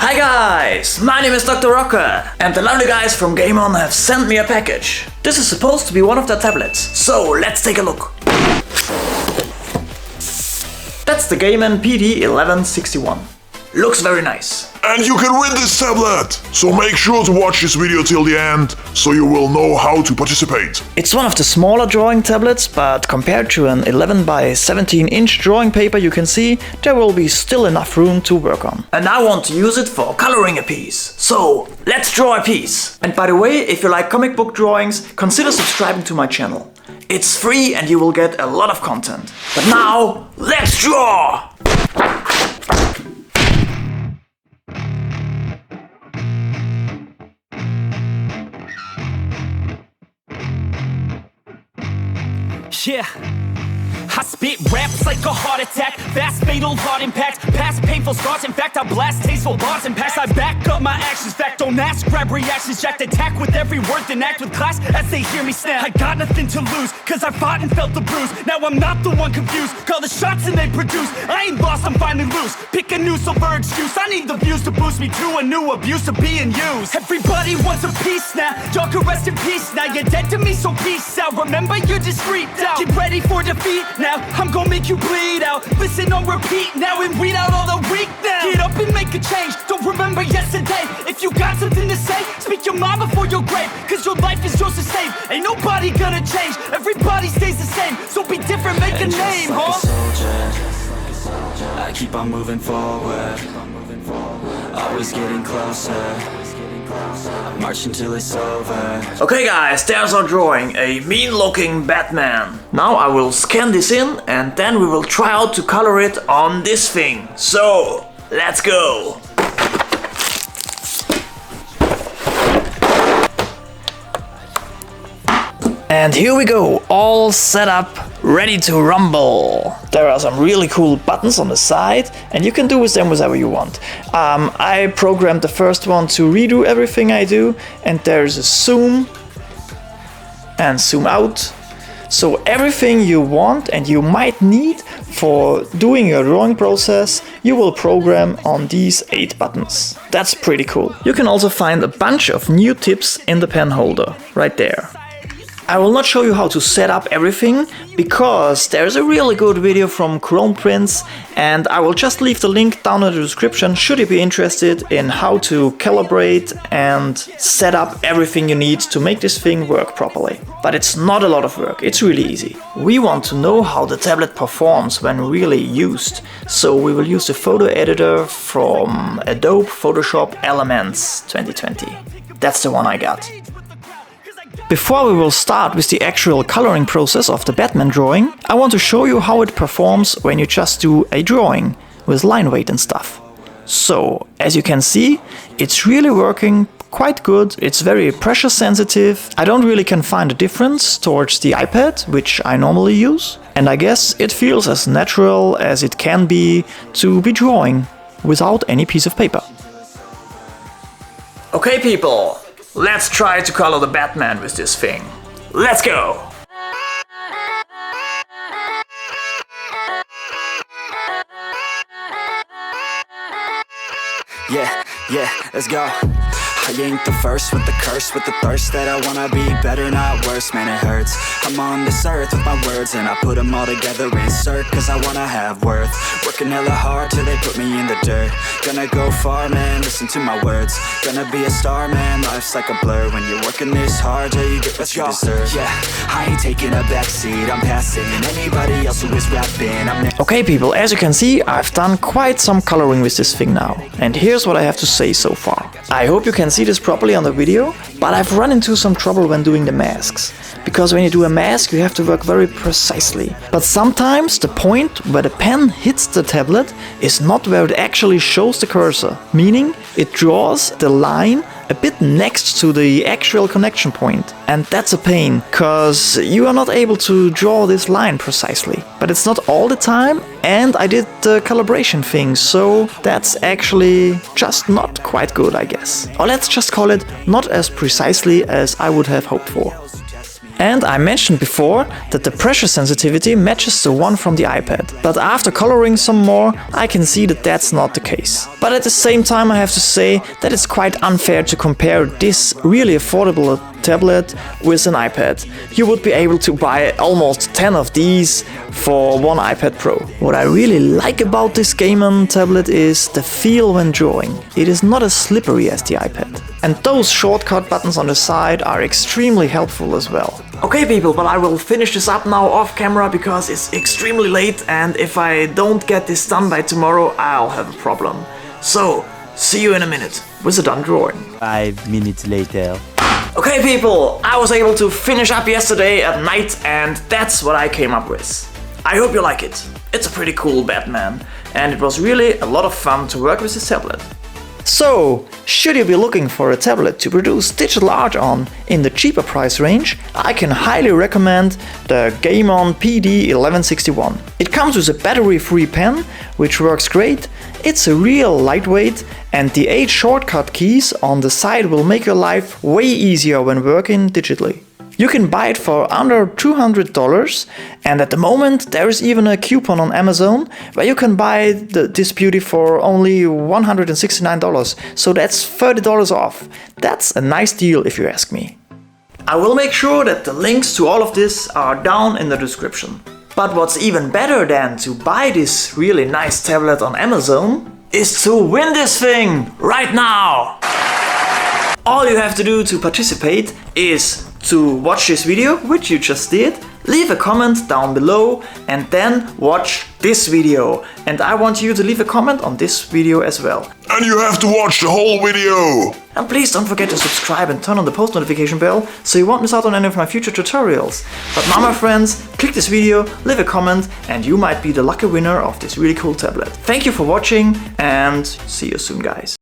Hi guys, my name is Dr. Rocker and the lovely guys from Gaomon have sent me a package. This is supposed to be one of their tablets, so let's take a look. That's the Gaomon PD1161. Looks very nice. And you can win this tablet! So make sure to watch this video till the end, so you will know how to participate. It's one of the smaller drawing tablets, but compared to an 11 by 17 inch drawing paper you can see, there will be still enough room to work on. And I want to use it for coloring a piece. So, let's draw a piece! And by the way, if you like comic book drawings, consider subscribing to my channel. It's free and you will get a lot of content. But now, let's draw! Yeah, I spit raps like a heart attack, fast fatal heart impact, past painful scars, in fact I blast tasteful bars and packs. I back up my actions, fact don't ask, grab reactions, jacked attack with every word, then act with class as they hear me snap. I got nothing to lose, cause I fought and felt the bruise, now I'm not the one confused, call the shots and they produce, I ain't lost, I'm finally loose, pick a new silver excuse, I need the views to boost me to a new abuse of being used. Everybody wants a piece now, y'all can rest in peace now, you're dead to me so peace out, remember you're just freaked out, get ready for defeat now, I'm gonna make you bleed out, listen on repeat now and weed out all the weak now. Get up and make a change, don't remember yesterday, if you got something to say, speak your mind before your grave, cause your life is yours to save, ain't nobody gonna change, everybody stays the same, so be different, make a name, huh? I keep on moving forward, always getting closer, march until it's over. Okay guys, there's our drawing, a mean looking Batman. Now I will scan this in and then we will try out to color it on this thing. So, let's go! And here we go, all set up, ready to rumble. There are some really cool buttons on the side and you can do with them whatever you want. I programmed the first one to redo everything I do, and there's a zoom and zoom out. So everything you want and you might need for doing your drawing process, you will program on these 8 buttons. That's pretty cool. You can also find a bunch of new tips in the pen holder, right there. I will not show you how to set up everything, because there's a really good video from Micron Pens, and I will just leave the link down in the description should you be interested in how to calibrate and set up everything you need to make this thing work properly. But it's not a lot of work, it's really easy. We want to know how the tablet performs when really used, so we will use the photo editor from Adobe Photoshop Elements 2020. That's the one I got. Before we will start with the actual coloring process of the Batman drawing, I want to show you how it performs when you just do a drawing with line weight and stuff. So, as you can see, it's really working quite good, it's very pressure sensitive, I don't really can find a difference towards the iPad, which I normally use, and I guess it feels as natural as it can be to be drawing without any piece of paper. Okay people! Let's try to color the Batman with this thing. Let's go! Yeah, let's go. I ain't the first with the curse, with the thirst that I wanna be better, not worse, man it hurts. I'm on this earth with my words and I put them all together, insert, cause I wanna have worth. Working hella hard till they put me in the dirt. Gonna go far, man, listen to my words. Gonna be a star, man, life's like a blur. When you're working this hard, yeah, you get what you deserve. Yeah, I ain't taking a backseat, I'm passing anybody else who is rapping. Okay people, as you can see, I've done quite some coloring with this thing now. And here's what I have to say so far. I hope you can see this properly on the video, but I've run into some trouble when doing the masks. Because when you do a mask, you have to work very precisely. But sometimes the point where the pen hits the tablet is not where it actually shows the cursor, meaning it draws the line a bit next to the actual connection point. And that's a pain, cause you are not able to draw this line precisely. But it's not all the time, and I did the calibration thing, so that's actually just not quite good, I guess. Or let's just call it not as precisely as I would have hoped for. And I mentioned before that the pressure sensitivity matches the one from the iPad. But after coloring some more, I can see that that's not the case. But at the same time I have to say that it's quite unfair to compare this really affordable tablet with an iPad. You would be able to buy almost 10 of these for one iPad Pro. What I really like about this Gaomon tablet is the feel when drawing. It is not as slippery as the iPad. And those shortcut buttons on the side are extremely helpful as well. Okay people, but I will finish this up now off camera because it's extremely late, and if I don't get this done by tomorrow, I'll have a problem. So, see you in a minute with a done drawing. 5 minutes later. Okay people, I was able to finish up yesterday at night, and that's what I came up with. I hope you like it. It's a pretty cool Batman, and it was really a lot of fun to work with this tablet. So, should you be looking for a tablet to produce digital art on in the cheaper price range, I can highly recommend the Gaomon PD1161. It comes with a battery-free pen, which works great, it's a real lightweight, and the 8 shortcut keys on the side will make your life way easier when working digitally. You can buy it for under $200, and at the moment there is even a coupon on Amazon where you can buy this beauty for only $169, so that's $30 off. That's a nice deal if you ask me. I will make sure that the links to all of this are down in the description. But what's even better than to buy this really nice tablet on Amazon is to win this thing right now! All you have to do to participate is to watch this video, which you just did, leave a comment down below, and then watch this video. And I want you to leave a comment on this video as well. And you have to watch the whole video! And please don't forget to subscribe and turn on the post notification bell so you won't miss out on any of my future tutorials. But now my friends, click this video, leave a comment, and you might be the lucky winner of this really cool tablet. Thank you for watching, and see you soon guys.